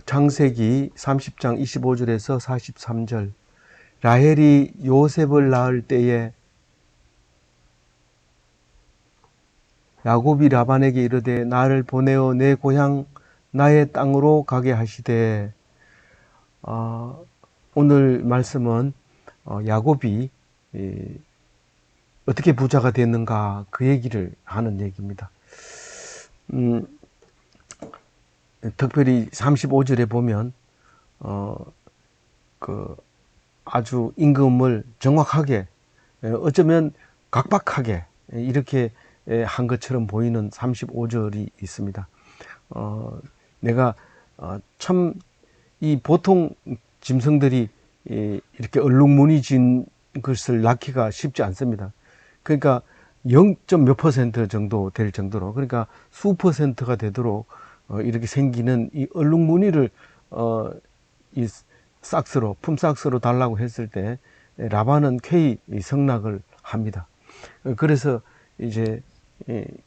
창세기 30장 25절에서 43절. 라헬이 요셉을 낳을 때에 야곱이 라반에게 이르되 나를 보내어 내 고향 나의 땅으로 가게 하시되. 오늘 말씀은 야곱이 어떻게 부자가 됐는가 그 얘기를 하는 얘기입니다. 특별히 35절에 보면 아주 임금을 정확하게, 어쩌면 각박하게 이렇게 한 것처럼 보이는 35절이 있습니다. 내가 참 이 보통 짐승들이 이렇게 얼룩무늬진 것을 낳기가 쉽지 않습니다. 그러니까 0. 몇 % 정도 될 정도로, 그러니까 수 %가 되도록 이렇게 생기는 이 얼룩무늬를 이 삭스로, 품삭스로 달라고 했을 때 라반은 쾌히 승낙을 합니다. 그래서 이제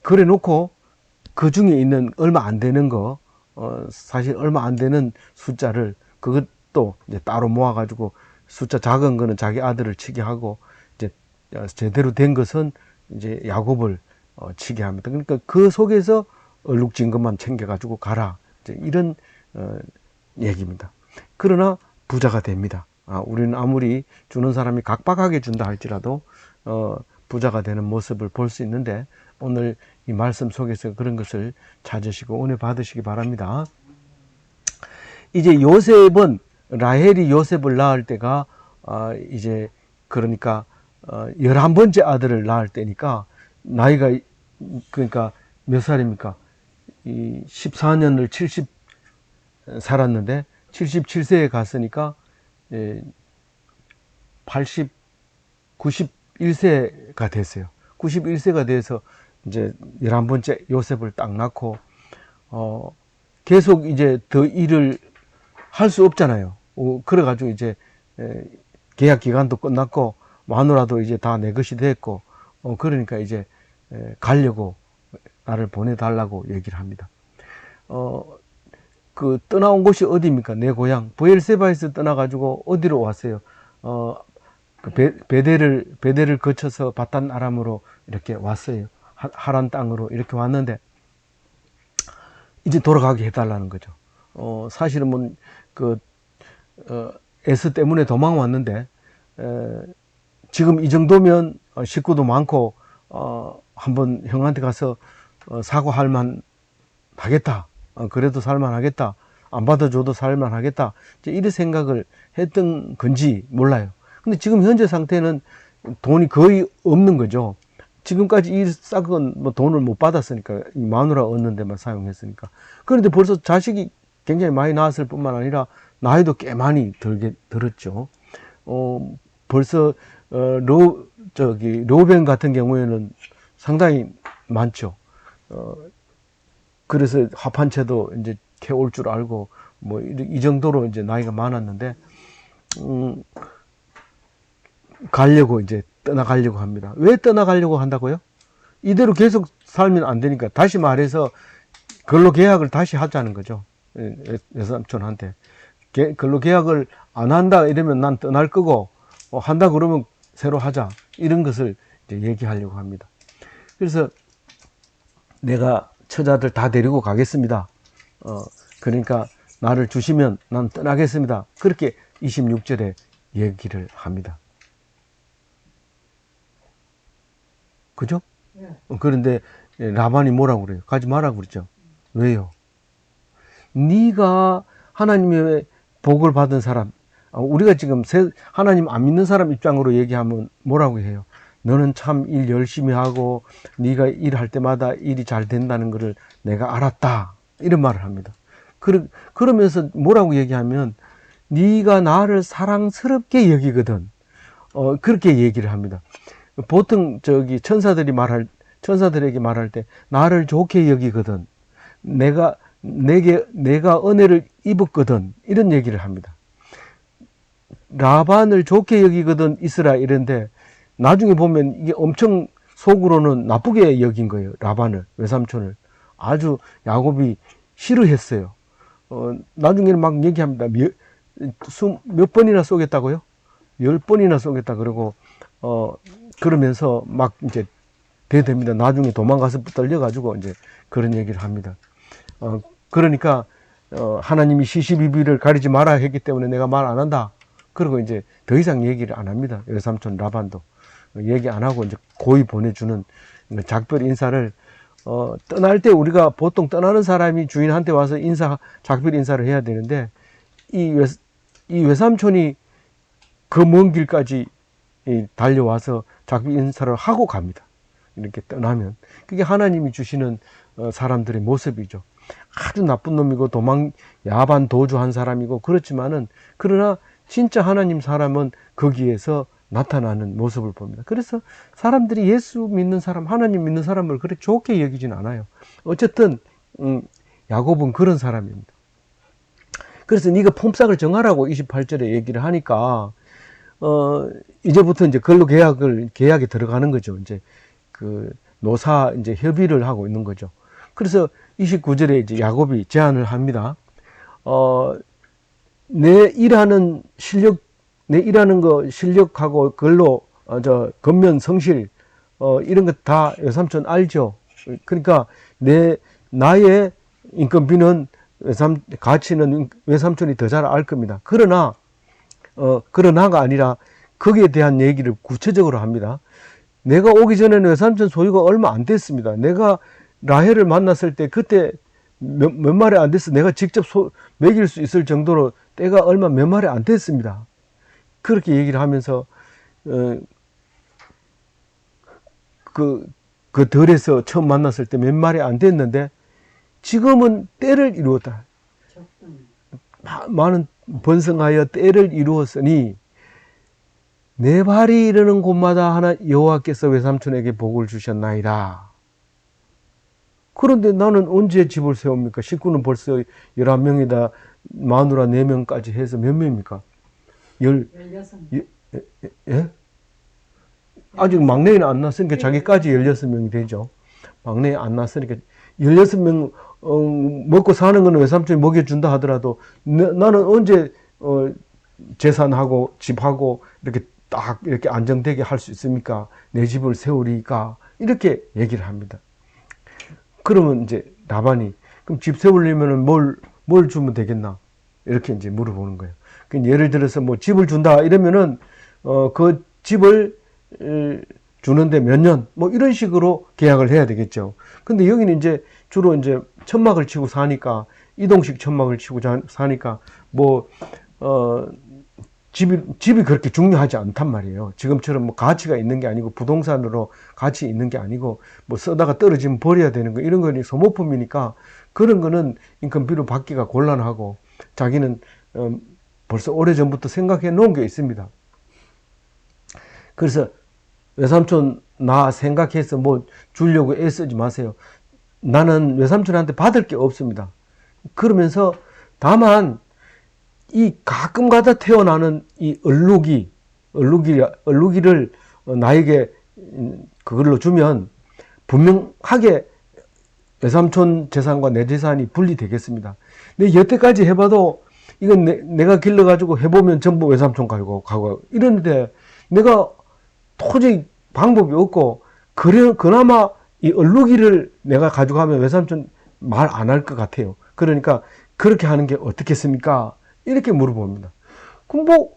그래 놓고 그 중에 있는 얼마 안 되는 거, 사실 얼마 안 되는 숫자를 그것도 이제 따로 모아가지고 숫자 작은 거는 자기 아들을 치게 하고, 이제 제대로 된 것은 이제 야곱을 치게 합니다. 그러니까 그 속에서 얼룩진 것만 챙겨가지고 가라, 이제 이런 얘기입니다. 그러나 부자가 됩니다. 우리는 아무리 주는 사람이 각박하게 준다 할지라도 부자가 되는 모습을 볼 수 있는데, 오늘 이 말씀 속에서 그런 것을 찾으시고 은혜 받으시기 바랍니다. 이제 요셉은, 라헬이 요셉을 낳을 때가 이제 그러니까 11번째 아들을 낳을 때니까 나이가, 그러니까 몇 살입니까? 14년을 70 살았는데 77세에 갔으니까 80, 91세가 됐어요. 91세가 돼서 이제 11번째 요셉을 딱 낳고, 계속 이제 더 일을 할 수 없잖아요. 그래가지고 이제 계약 기간도 끝났고 마누라도 이제 다 내 것이 됐고, 그러니까 이제 가려고, 나를 보내달라고 얘기를 합니다. 그 떠나온 곳이 어디입니까? 내 고향 브엘세바에서 떠나가지고 어디로 왔어요? 베델을 거쳐서 바탄 아람으로 이렇게 왔어요. 하란 땅으로 이렇게 왔는데 이제 돌아가게 해달라는 거죠. 사실은 뭐 에스 때문에 도망 왔는데, 지금 이 정도면 식구도 많고 한번 형한테 가서 사과할 만 하겠다. 그래도 살만 하겠다. 안 받아줘도 살만 하겠다. 이런 생각을 했던 건지 몰라요. 근데 지금 현재 상태는 돈이 거의 없는 거죠. 지금까지 이 싹은 뭐 돈을 못 받았으니까, 마누라 얻는 데만 사용했으니까. 그런데 벌써 자식이 굉장히 많이 낳았을 뿐만 아니라 나이도 꽤 많이 들었죠. 벌써 로벤 같은 경우에는 상당히 많죠. 그래서 합한채도 이제 캐올 줄 알고 뭐 이 정도로 이제 나이가 많았는데, 가려고 이제 떠나가려고 합니다. 왜 떠나가려고 한다고요? 이대로 계속 살면 안 되니까. 다시 말해서 근로 계약을 다시 하자는 거죠. 여삼촌한테 근로 계약을 안 한다 이러면 난 떠날 거고, 한다 그러면 새로 하자, 이런 것을 이제 얘기하려고 합니다. 그래서 내가 처자들 다 데리고 가겠습니다. 그러니까 나를 주시면 난 떠나겠습니다. 그렇게 26절에 얘기를 합니다. 그죠? 네. 그런데 라반이 뭐라고 그래요? 가지 마라고 그랬죠. 왜요? 네가 하나님의 복을 받은 사람, 우리가 지금 하나님 안 믿는 사람 입장으로 얘기하면 뭐라고 해요? 너는 참 일 열심히 하고 네가 일할 때마다 일이 잘 된다는 것을 내가 알았다, 이런 말을 합니다. 그러면서 뭐라고 얘기하면 네가 나를 사랑스럽게 여기거든, 그렇게 얘기를 합니다. 보통 천사들에게 말할 때 나를 좋게 여기거든, 내가 은혜를 입었거든, 이런 얘기를 합니다. 라반을 좋게 여기거든 이스라엘인데, 나중에 보면 이게 엄청 속으로는 나쁘게 여긴 거예요. 라반을, 외삼촌을 아주 야곱이 싫어했어요. 나중에는 막 얘기합니다. 몇 번이나 쏘겠다고요? 10번이나 쏘겠다. 그러고, 그러면서 막 이제 대됩니다. 나중에 도망가서 떨려가지고 이제 그런 얘기를 합니다. 그러니까, 하나님이 시시비비를 가리지 마라 했기 때문에 내가 말 안 한다. 그리고 이제 더 이상 얘기를 안 합니다. 외삼촌 라반도. 얘기 안 하고 이제 고이 보내주는 작별 인사를, 떠날 때 우리가 보통 떠나는 사람이 주인한테 와서 작별 인사를 해야 되는데, 이 외삼촌이 그 먼 길까지 달려와서 작별 인사를 하고 갑니다. 이렇게 떠나면. 그게 하나님이 주시는 사람들의 모습이죠. 아주 나쁜 놈이고 야반 도주한 사람이고 그렇지만은, 그러나 진짜 하나님 사람은 거기에서 나타나는 모습을 봅니다. 그래서 사람들이 예수 믿는 사람, 하나님 믿는 사람을 그렇게 좋게 여기진 않아요. 어쨌든 야곱은 그런 사람입니다. 그래서 네가 품삯을 정하라고 28절에 얘기를 하니까 이제부터 이제 근로 계약에 들어가는 거죠. 이제 그 노사 이제 협의를 하고 있는 거죠. 그래서 29절에 이제 야곱이 제안을 합니다. 내 일하는 거 실력하고 근로 건면 성실 이런 거 다 외삼촌 알죠. 그러니까 나의 인건비는 가치는 외삼촌이 더 잘 알 겁니다. 그러나가 아니라 거기에 대한 얘기를 구체적으로 합니다. 내가 오기 전에는 외삼촌 소유가 얼마 안 됐습니다. 내가 라헬을 만났을 때 그때 몇 마리 안 됐어. 내가 직접 먹일 수 있을 정도로 때가 얼마 몇 마리 안 됐습니다. 그렇게 얘기를 하면서 그 덜에서 처음 만났을 때 몇 마리 안 됐는데 지금은 때를 이루었다. 많은 번성하여 때를 이루었으니 내 발이 이르는 곳마다 하나 여호와께서 외삼촌에게 복을 주셨나이다. 그런데 나는 언제 집을 세웁니까? 식구는 벌써 11명이다. 마누라 4명까지 해서 몇 명입니까? 16명. 예? 아직 막내는 안 났으니까 자기까지 16명이 되죠. 막내 안 났으니까 16명 먹고 사는 거는 외삼촌이 먹여준다 하더라도 나는 언제 재산하고 집하고 이렇게 딱 이렇게 안정되게 할 수 있습니까? 내 집을 세우리까? 이렇게 얘기를 합니다. 그러면 이제 라반이 그럼 집 세우려면 뭘 주면 되겠나? 이렇게 이제 물어보는 거예요. 예를 들어서 뭐 집을 준다 이러면은 그 집을 주는데 몇 년 뭐 이런 식으로 계약을 해야 되겠죠. 근데 여기는 이제 주로 이제 천막을 치고 사니까 이동식 천막을 치고 사니까 뭐 집이 그렇게 중요하지 않단 말이에요. 지금처럼 뭐 가치가 있는 게 아니고 부동산으로 가치 있는 게 아니고 뭐 쓰다가 떨어지면 버려야 되는 거 이런 거는 소모품이니까 그런 거는 인건비로 받기가 곤란하고 자기는 벌써 오래전부터 생각해 놓은 게 있습니다. 그래서 외삼촌 나 생각해서 뭐 주려고 애쓰지 마세요. 나는 외삼촌한테 받을 게 없습니다. 그러면서 다만 이 가끔가다 태어나는 이 얼룩이를 나에게 그걸로 주면 분명하게 외삼촌 재산과 내 재산이 분리되겠습니다. 근데 여태까지 해봐도 이건 내가 길러가지고 해보면 전부 외삼촌 가고 이러는데 내가 도저히 방법이 없고 그나마 이 얼룩이를 내가 가져가면 외삼촌 말 안 할 것 같아요. 그러니까 그렇게 하는 게 어떻겠습니까? 이렇게 물어봅니다. 그럼 뭐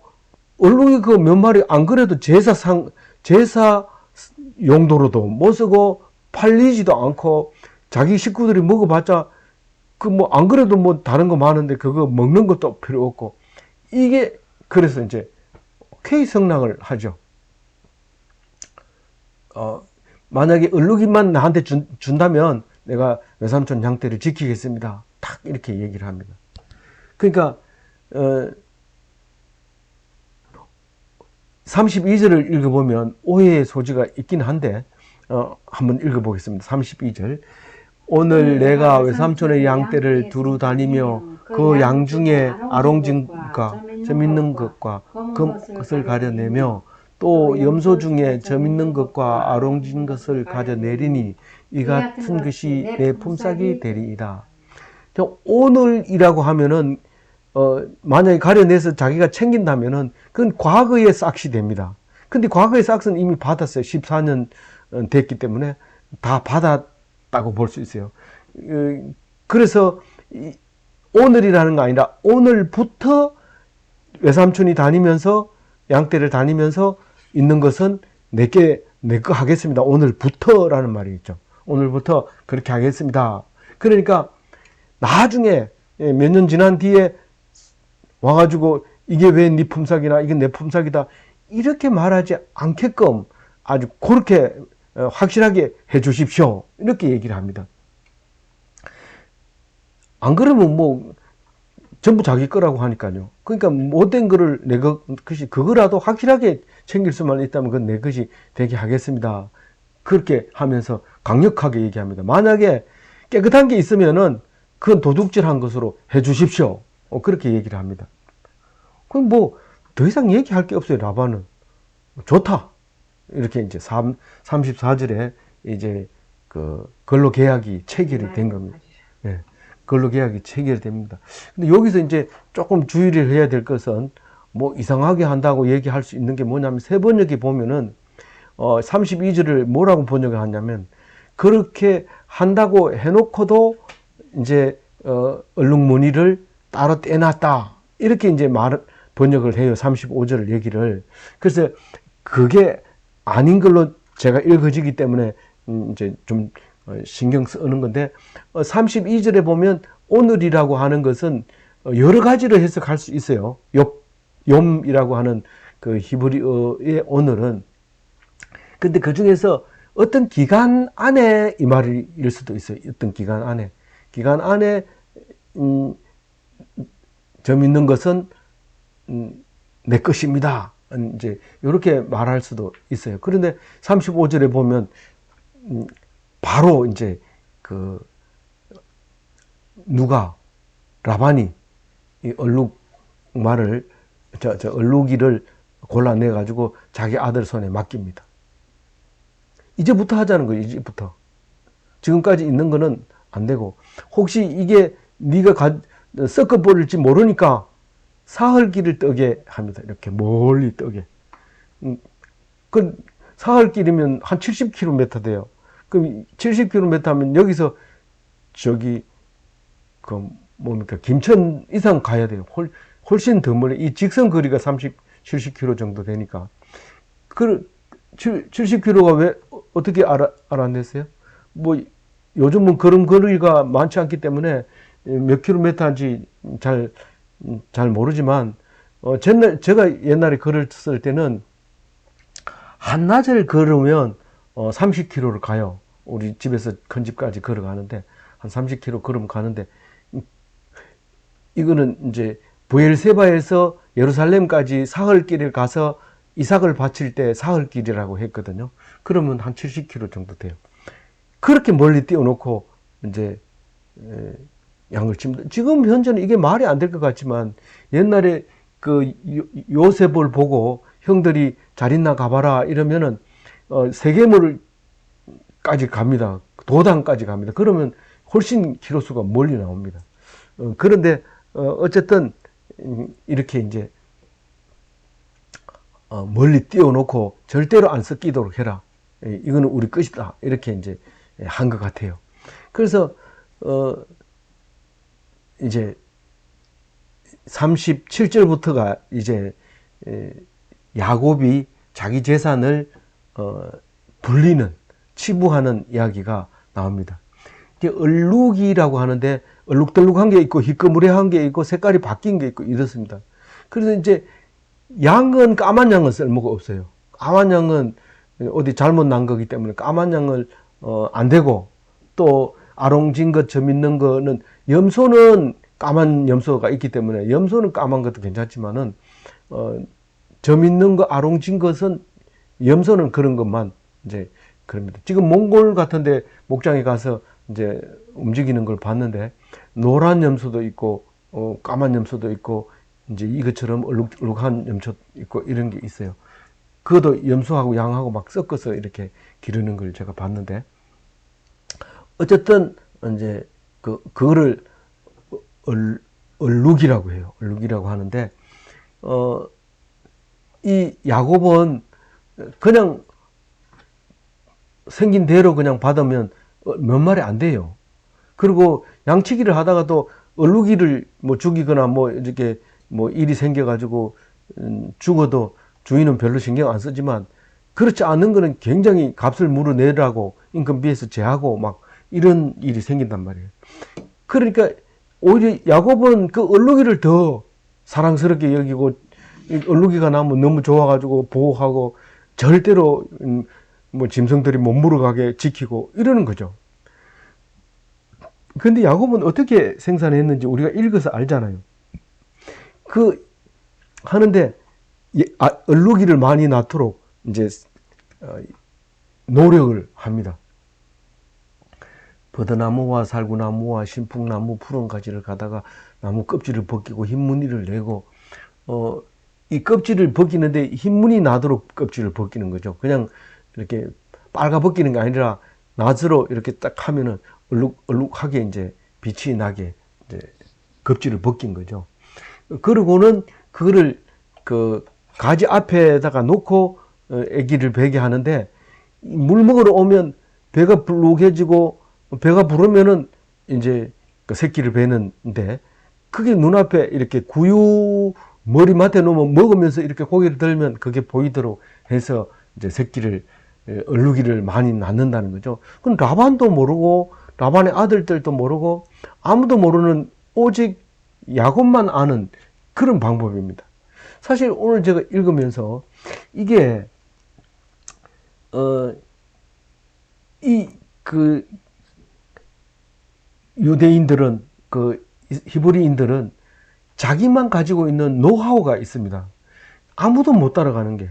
얼룩이 그 몇 마리 안 그래도 제사 용도로도 못 쓰고 팔리지도 않고 자기 식구들이 먹어봤자 그 뭐 안 그래도 뭐 다른 거 많은데 그거 먹는 것도 필요 없고 이게 그래서 이제 오케이 성랑을 하죠. 만약에 얼룩이만 나한테 준다면 내가 외삼촌 양떼를 지키겠습니다. 딱 이렇게 얘기를 합니다. 그러니까 32절을 읽어보면 오해의 소지가 있긴 한데 한번 읽어보겠습니다. 32절 오늘 내가 외삼촌의 양떼를 두루 다니며 그 양 중에 아롱진과 점 있는 것과 것을 가려내며 또 염소 중에 점 있는 것과 아롱진 것을 가져내리니 이 같은 것이 내 품삯이 되리이다. 오늘이라고 하면은 만약에 가려내서 자기가 챙긴다면은 그건 과거의 싹이 됩니다. 근데 과거의 싹은 이미 받았어요. 14년 됐기 때문에 다 받았다고 볼 수 있어요. 그래서 오늘이라는 거 아니라 오늘부터 외삼촌이 다니면서 양떼를 다니면서 있는 것은 내 거 하겠습니다. 오늘부터라는 말이 있죠. 오늘부터 그렇게 하겠습니다. 그러니까 나중에 몇 년 지난 뒤에 와가지고 이게 왜 네 품삯이나 이게 내 품삯이다 이렇게 말하지 않게끔 아주 그렇게 확실하게 해 주십시오. 이렇게 얘기를 합니다. 안 그러면 뭐 전부 자기 거라고 하니까요. 그러니까 못된 거를 내 것이 그거라도 확실하게 챙길 수만 있다면 그건 내 것이 되게 하겠습니다. 그렇게 하면서 강력하게 얘기합니다. 만약에 깨끗한 게 있으면은 그건 도둑질한 것으로 해 주십시오. 그렇게 얘기를 합니다. 그럼 뭐 더 이상 얘기할 게 없어요. 라반은 좋다. 이렇게 이제 34절에 이제 그 근로계약이 체결이 된 겁니다. 예. 근로계약이 체결됩니다. 근데 여기서 이제 조금 주의를 해야 될 것은 뭐 이상하게 한다고 얘기할 수 있는 게 뭐냐면 세번역에 보면은 32절을 뭐라고 번역을 하냐면 그렇게 한다고 해놓고도 이제 얼룩무늬를 따로 떼놨다 이렇게 이제 번역을 해요. 35절 얘기를. 그래서 그게 아닌 걸로 제가 읽어지기 때문에 이제 좀 신경 쓰는 건데 32절에 보면 오늘이라고 하는 것은 여러 가지로 해석할 수 있어요. 욤이라고 하는 그 히브리어의 오늘은 근데 그 중에서 어떤 기간 안에 이 말일 수도 있어요. 어떤 기간 안에 점 있는 것은 내 것입니다. 이제 이렇게 말할 수도 있어요. 그런데 35절에 보면 바로 이제 그 누가 라반이 이 얼룩말을 얼룩이를 골라내 가지고 자기 아들 손에 맡깁니다. 이제부터 하자는 거예요. 이제부터. 지금까지 있는 거는 안 되고 혹시 이게 네가 섞어버릴지 모르니까 사흘길을 떠게 합니다. 이렇게 멀리 떠게. 그 사흘길이면 한 70km 돼요. 그럼 70km 하면 여기서 저기 그 뭡니까 김천 이상 가야 돼요. 훨씬 더 멀리. 이 직선 거리가 70km 정도 되니까. 그 70km가 왜 어떻게 알아냈어요? 뭐 요즘은 그런 거리가 많지 않기 때문에 몇 킬로미터인지 잘 모르지만 제가 옛날에 걸을 쓸 때는 한낮을 걸으면 30km를 가요. 우리 집에서 큰 집까지 걸어가는데 한 30km 걸으면 가는데 이거는 이제 부엘세바에서 예루살렘까지 사흘길을 가서 이삭을 바칠 때 사흘길이라고 했거든요. 그러면 한 70km 정도 돼요. 그렇게 멀리 띄워놓고 이제 양을 칩니다. 지금 현재는 이게 말이 안 될 것 같지만 옛날에 그 요셉을 보고 형들이 잘 있나 가봐라 이러면은 세계물까지 갑니다. 도당까지 갑니다. 그러면 훨씬 키로수가 멀리 나옵니다. 그런데 어쨌든 이렇게 이제 멀리 띄워놓고 절대로 안 섞이도록 해라. 이거는 우리 것이다. 이렇게 이제 한 것 같아요. 그래서 이제 37절부터가 이제 야곱이 자기 재산을 불리는 치부하는 이야기가 나옵니다. 얼룩이라고 하는데 얼룩덜룩한 게 있고 희끄무레한 게 있고 색깔이 바뀐 게 있고 이렇습니다. 그래서 이제 양은 까만 양은 쓸모가 없어요. 까만 양은 어디 잘못 난 거기 때문에 까만 양을 안 되고 또 아롱진 것 점 있는 거는 염소는 까만 염소가 있기 때문에 염소는 까만 것도 괜찮지만은 점 있는 거 아롱진 것은 염소는 그런 것만 이제 그럽니다. 지금 몽골 같은데 목장에 가서 이제 움직이는 걸 봤는데 노란 염소도 있고 까만 염소도 있고 이제 이것처럼 얼룩한 염소 있고 이런 게 있어요. 그것도 염소하고 양하고 막 섞어서 이렇게 기르는 걸 제가 봤는데 어쨌든 이제 그거를 얼룩이라고 해요. 얼룩이라고 하는데, 이 야곱은 그냥 생긴 대로 그냥 받으면 몇 마리 안 돼요. 그리고 양치기를 하다가도 얼룩이를 뭐 죽이거나 뭐 이렇게 뭐 일이 생겨가지고 죽어도 주인은 별로 신경 안 쓰지만, 그렇지 않은 거는 굉장히 값을 물어내라고 인건비에서 제하고 막 이런 일이 생긴단 말이에요. 그러니까 오히려 야곱은 그 얼룩이를 더 사랑스럽게 여기고, 얼룩이가 나면 너무 좋아가지고 보호하고 절대로 뭐 짐승들이 못 물어가게 지키고 이러는 거죠. 근데 야곱은 어떻게 생산했는지 우리가 읽어서 알잖아요. 그 하는데 얼룩이를 많이 낳도록 이제 노력을 합니다. 버드나무와 살구나무와 신풍나무 푸른 가지를 가다가 나무 껍질을 벗기고 흰 무늬를 내고, 이 껍질을 벗기는데 흰 무늬 나도록 껍질을 벗기는 거죠. 그냥 이렇게 빨가 벗기는 게 아니라 낫으로 이렇게 딱 하면은 얼룩하게 이제 빛이 나게 이제 껍질을 벗긴 거죠. 그러고는 그거를 그 가지 앞에다가 놓고 아기를 베게 하는데, 물 먹으러 오면 배가 불룩해지고 배가 부르면은 이제 그 새끼를 베는데, 그게 눈앞에 이렇게 구유 머리맡에 놓으면 먹으면서 이렇게 고개를 들면 그게 보이도록 해서 이제 새끼를 얼룩이를 많이 낳는다는 거죠. 그럼 라반도 모르고 라반의 아들들도 모르고 아무도 모르는 오직 야곱만 아는 그런 방법입니다. 사실 오늘 제가 읽으면서 이게 그 유대인들은, 그 히브리인들은 자기만 가지고 있는 노하우가 있습니다. 아무도 못 따라가는 게.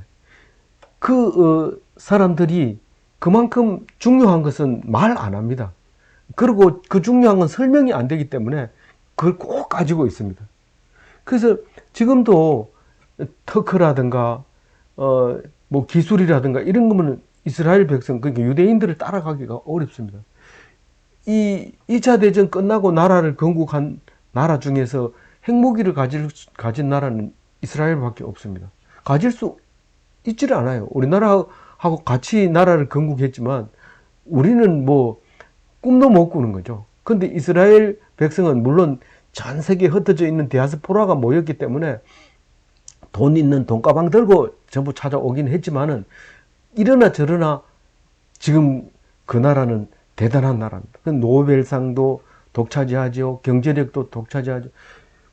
사람들이 그만큼 중요한 것은 말 안 합니다. 그리고 그 중요한 건 설명이 안 되기 때문에 그걸 꼭 가지고 있습니다. 그래서 지금도 터크라든가 뭐 기술이라든가 이런 거면 이스라엘 백성, 그러니까 유대인들을 따라가기가 어렵습니다. 이 2차 대전 끝나고 나라를 건국한 나라 중에서 핵무기를 가진 나라는 이스라엘밖에 없습니다. 가질 수 있지를 않아요. 우리나라하고 같이 나라를 건국했지만 우리는 뭐 꿈도 못 꾸는 거죠. 근데 이스라엘 백성은 물론 전 세계에 흩어져 있는 디아스포라가 모였기 때문에 돈 있는 돈가방 들고 전부 찾아오긴 했지만은, 이러나 저러나 지금 그 나라는 대단한 나라입니다. 노벨상도 독차지하죠. 경제력도 독차지하죠.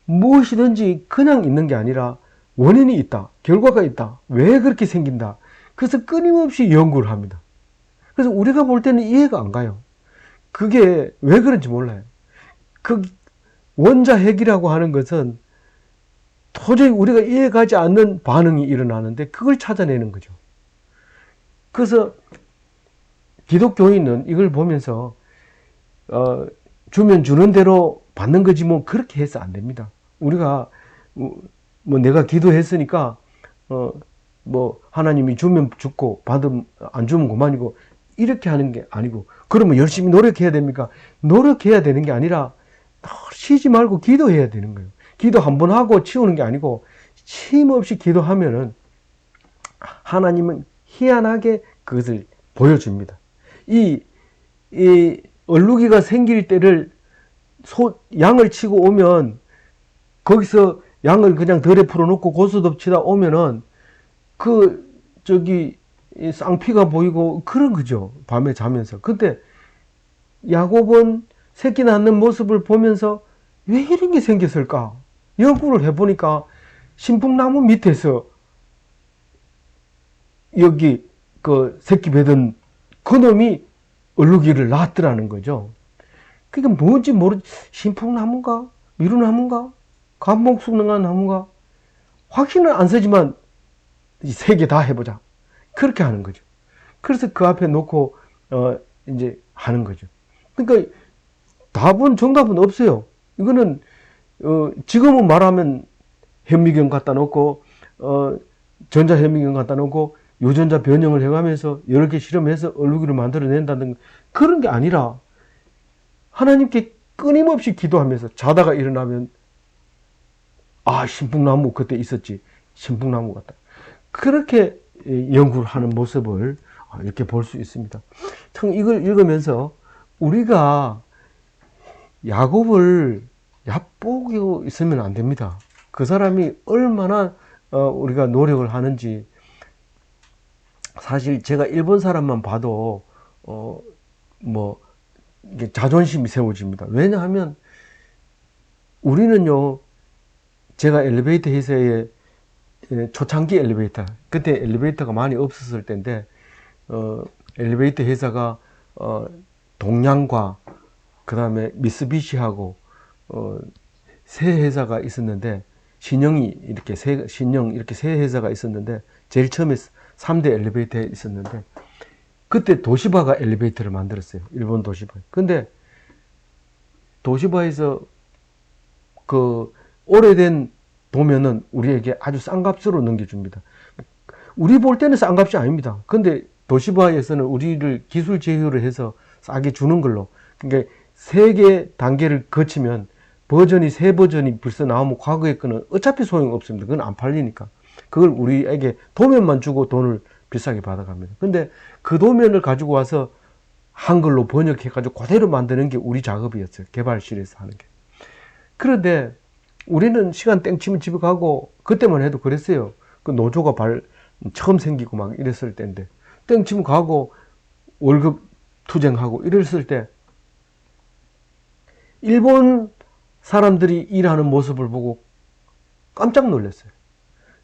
무엇이든지 그냥 있는 게 아니라 원인이 있다. 결과가 있다. 왜 그렇게 생긴다. 그래서 끊임없이 연구를 합니다. 그래서 우리가 볼 때는 이해가 안 가요. 그게 왜 그런지 몰라요. 그 원자핵이라고 하는 것은 도저히 우리가 이해가지 않는 반응이 일어나는데 그걸 찾아내는 거죠. 그래서 기독교인은 이걸 보면서 주면 주는 대로 받는 거지 뭐 그렇게 해서 안 됩니다. 우리가 뭐 내가 기도했으니까 뭐 하나님이 주면 죽고 받으면 안 주면 그만이고 이렇게 하는 게 아니고, 그러면 열심히 노력해야 됩니까? 노력해야 되는 게 아니라 쉬지 말고 기도해야 되는 거예요. 기도 한 번 하고 치우는 게 아니고 쉼 없이 기도하면은 하나님은 희한하게 그것을 보여줍니다. 이 얼룩이가 생길 때를 양을 치고 오면 거기서 양을 그냥 덜에 풀어놓고 고스톱치다 오면은 쌍피가 보이고 그런 거죠. 밤에 자면서. 근데 야곱은 새끼 낳는 모습을 보면서 왜 이런 게 생겼을까? 연구를 해보니까 신풍나무 밑에서 여기 그 새끼 배던 그놈이 얼룩이를 낳았더라는 거죠. 그러니까 뭔지 신풍나무인가? 미루나무인가? 감목숙능한 나무가? 확신은 안 서지만 세 개 다 해보자. 그렇게 하는 거죠. 그래서 그 앞에 놓고 이제 하는 거죠. 그러니까 정답은 없어요. 이거는 지금은 말하면 현미경 갖다 놓고 전자현미경 갖다 놓고 유전자 변형을 해가면서 여러 개 실험해서 얼룩이를 만들어낸다는 그런 게 아니라, 하나님께 끊임없이 기도하면서 자다가 일어나면 아, 신풍나무 그때 있었지. 신풍나무 같다. 그렇게 연구를 하는 모습을 이렇게 볼 수 있습니다. 참 이걸 읽으면서 우리가 야곱을 얕보고 있으면 안 됩니다. 그 사람이 얼마나 우리가 노력을 하는지. 사실 제가 일본 사람만 봐도 뭐 이게 자존심이 세워집니다. 왜냐하면 우리는요, 제가 엘리베이터 회사에 초창기 엘리베이터, 그때 엘리베이터가 많이 없었을 때인데 엘리베이터 회사가 동양과 그 다음에 미쓰비시하고 세 회사가 있었는데 신형 이렇게 세 회사가 있었는데 제일 처음에 3대 엘리베이터에 있었는데 그때 도시바가 엘리베이터를 만들었어요. 일본 도시바. 근데 도시바에서 그 오래된 도면은 우리에게 아주 싼 값으로 넘겨줍니다. 우리 볼 때는 싼 값이 아닙니다. 근데 도시바에서는 우리를 기술 제휴를 해서 싸게 주는 걸로. 그러니까 세 개 단계를 거치면 세 버전이 벌써 나오면 과거의 거는 어차피 소용없습니다. 그건 안 팔리니까. 그걸 우리에게 도면만 주고 돈을 비싸게 받아갑니다. 근데 그 도면을 가지고 와서 한글로 번역해가지고 그대로 만드는 게 우리 작업이었어요. 개발실에서 하는 게. 그런데 우리는 시간 땡치면 집에 가고, 그때만 해도 그랬어요. 그 노조가 처음 생기고 막 이랬을 때인데, 땡치면 가고, 월급 투쟁하고 이랬을 때, 일본 사람들이 일하는 모습을 보고 깜짝 놀랐어요.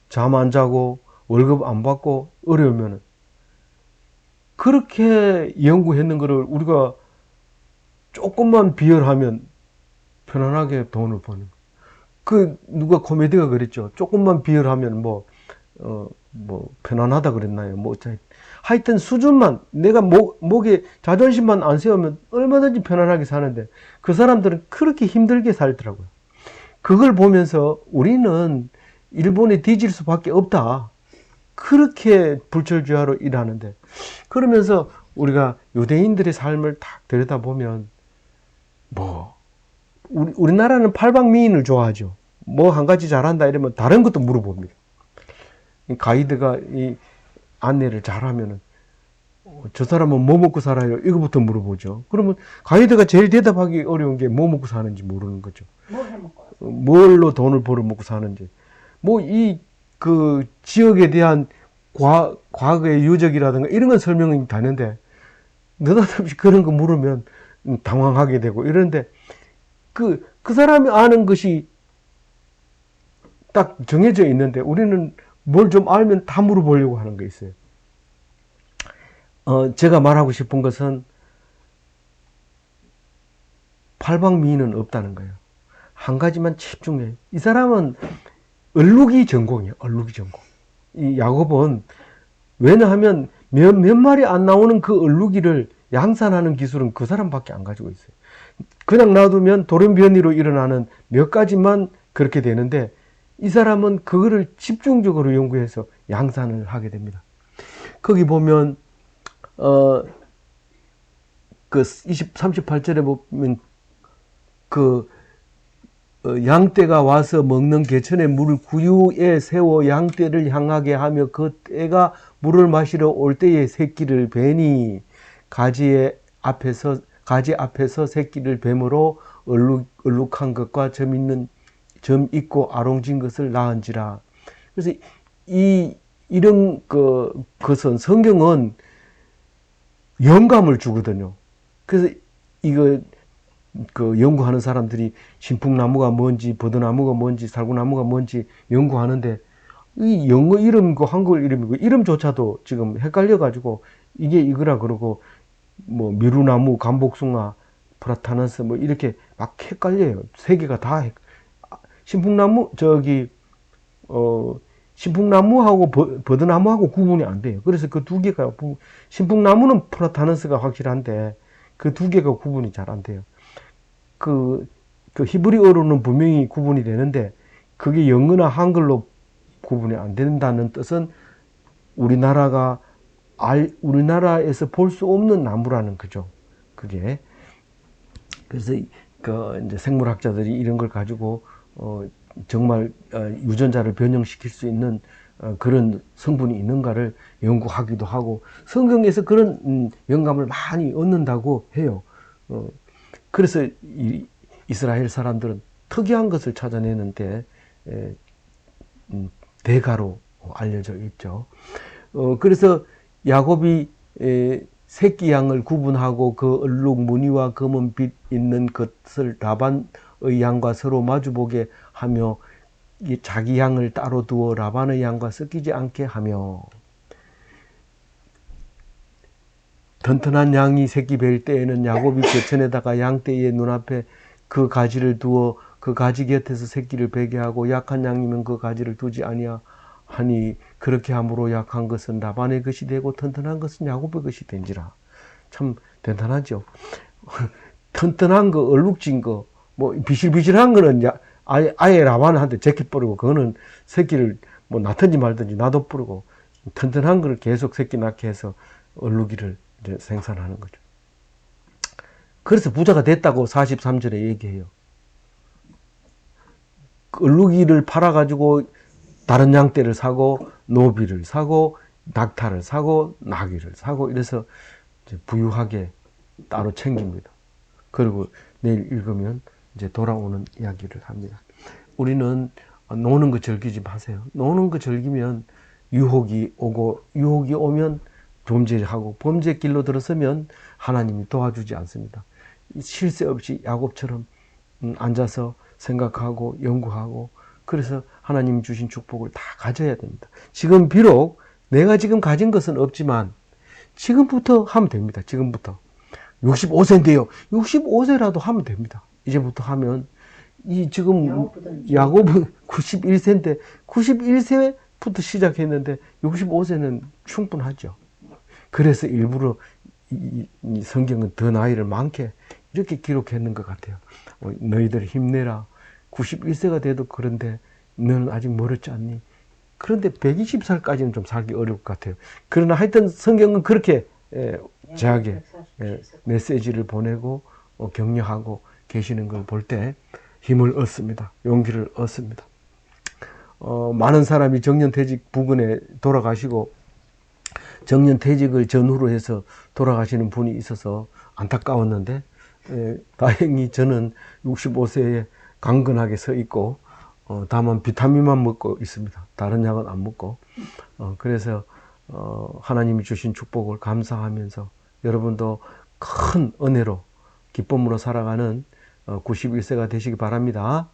잠 안 자고, 월급 안 받고, 어려우면은. 그렇게 연구했는 거를 우리가 조금만 비열하면 편안하게 돈을 버는 거. 누가 코미디가 그랬죠. 조금만 비열하면 편안하다 그랬나요? 하여튼 수준만, 내가 목에 자존심만 안 세우면 얼마든지 편안하게 사는데 그 사람들은 그렇게 힘들게 살더라고요. 그걸 보면서 우리는 일본에 뒤질 수밖에 없다. 그렇게 불철주야로 일하는데, 그러면서 우리가 유대인들의 삶을 딱 들여다보면 우리나라는 팔방미인을 좋아하죠. 한 가지 잘한다 이러면 다른 것도 물어봅니다. 가이드가 이 안내를 잘하면은 저 사람은 뭐 먹고 살아요? 이거부터 물어보죠. 그러면 가이드가 제일 대답하기 어려운 게 뭐 먹고 사는지 모르는 거죠. 뭐 해먹고 뭘로 돈을 벌어먹고 사는지. 그 지역에 대한 과거의 유적이라든가 이런 건 설명이 되는데 느닷없이 그런 거 물으면 당황하게 되고 이러는데 그 사람이 아는 것이 딱 정해져 있는데 우리는 뭘 좀 알면 다 물어보려고 하는 게 있어요. 제가 말하고 싶은 것은 팔방미인은 없다는 거예요. 한 가지만 집중해요. 이 사람은 얼룩이 전공이에요. 얼룩이 전공. 이 야곱은 왜냐하면 몇 마리 안 나오는 그 얼룩이를 양산하는 기술은 그 사람밖에 안 가지고 있어요. 그냥 놔두면 돌연변이로 일어나는 몇 가지만 그렇게 되는데 이 사람은 그거를 집중적으로 연구해서 양산을 하게 됩니다. 거기 보면 38절에 보면 양떼가 와서 먹는 개천의 물을 구유에 세워 양떼를 향하게 하며 그 떼가 물을 마시러 올 때에 새끼를 베니 가지 앞에서 새끼를 뱀으로 얼룩한 것과 점 있고 아롱진 것을 낳은지라. 그래서 이런 것은 성경은 영감을 주거든요. 그래서 이거 연구하는 사람들이 신풍나무가 뭔지, 버드나무가 뭔지, 살구나무가 뭔지 연구하는데 이 영어 이름이고 한글 이름이고 이름조차도 지금 헷갈려가지고 이게 이거라 그러고 미루나무, 감복숭아, 프라타너스 이렇게 막 헷갈려요. 세 개가 다 신풍나무 신풍나무하고 버드나무하고 구분이 안 돼요. 그래서 그 두 개가 신풍나무는 프라타너스가 확실한데 그 두 개가 구분이 잘 안 돼요. 그 히브리어로는 분명히 구분이 되는데 그게 영어나 한글로 구분이 안 된다는 뜻은 우리나라에서 볼 수 없는 나무라는 거죠. 그게. 그래서 이제 생물학자들이 이런 걸 가지고 정말 유전자를 변형시킬 수 있는 그런 성분이 있는가를 연구하기도 하고 성경에서 그런 영감을 많이 얻는다고 해요. 그래서 이스라엘 사람들은 특이한 것을 찾아내는데 대가로 알려져 있죠. 그래서 야곱이 새끼 양을 구분하고 그 얼룩 무늬와 검은 빛 있는 것을 라반의 양과 서로 마주보게 하며 자기 양을 따로 두어 라반의 양과 섞이지 않게 하며 튼튼한 양이 새끼 뵐 때에는 야곱이 겨천에다가 양떼의 눈앞에 그 가지를 두어 그 가지 곁에서 새끼를 베게 하고 약한 양이면 그 가지를 두지 아니하니 그렇게 함으로 약한 것은 라반의 것이 되고 튼튼한 것은 야곱의 것이 된지라. 참 대단하죠. 튼튼한 거, 얼룩진 거, 뭐 비실비실한 거는 아예 라반한테 제끼버리고 그거는 새끼를 뭐 낳든지 말든지 놔둬버리고 튼튼한 거를 계속 새끼 낳게 해서 얼룩이를 이제 생산하는 거죠. 그래서 부자가 됐다고 43절에 얘기해요. 얼룩이를 팔아가지고 다른 양떼를 사고 노비를 사고 낙타를 사고 나귀를 사고 이래서 이제 부유하게 따로 챙깁니다. 그리고 내일 읽으면 이제 돌아오는 이야기를 합니다. 우리는 노는 거 즐기지 마세요. 노는 거 즐기면 유혹이 오고 유혹이 오면 범죄하고 범죄 길로 들어서면 하나님이 도와주지 않습니다. 쉴 새 없이 야곱처럼 앉아서 생각하고 연구하고 그래서 하나님 주신 축복을 다 가져야 됩니다. 지금 비록 내가 지금 가진 것은 없지만 지금부터 하면 됩니다. 지금부터. 65세인데요. 65세라도 하면 됩니다. 이제부터 하면 지금 야곱은 91세인데 91세부터 시작했는데 65세는 충분하죠. 그래서 일부러 이 성경은 더 나이를 많게 이렇게 기록했는 것 같아요. 너희들 힘내라. 91세가 돼도 그런데 너는 아직 멀었지 않니? 그런데 120살까지는 좀 살기 어려울 것 같아요. 그러나 하여튼 성경은 그렇게 제하게 메시지를 보내고 격려하고 계시는 걸 볼 때 힘을 얻습니다. 용기를 얻습니다. 많은 사람이 정년퇴직 부근에 돌아가시고 정년퇴직을 전후로 해서 돌아가시는 분이 있어서 안타까웠는데 다행히 저는 65세에 강건하게 서 있고 다만 비타민만 먹고 있습니다. 다른 약은 안 먹고 그래서 하나님이 주신 축복을 감사하면서 여러분도 큰 은혜로 기쁨으로 살아가는 91세가 되시기 바랍니다.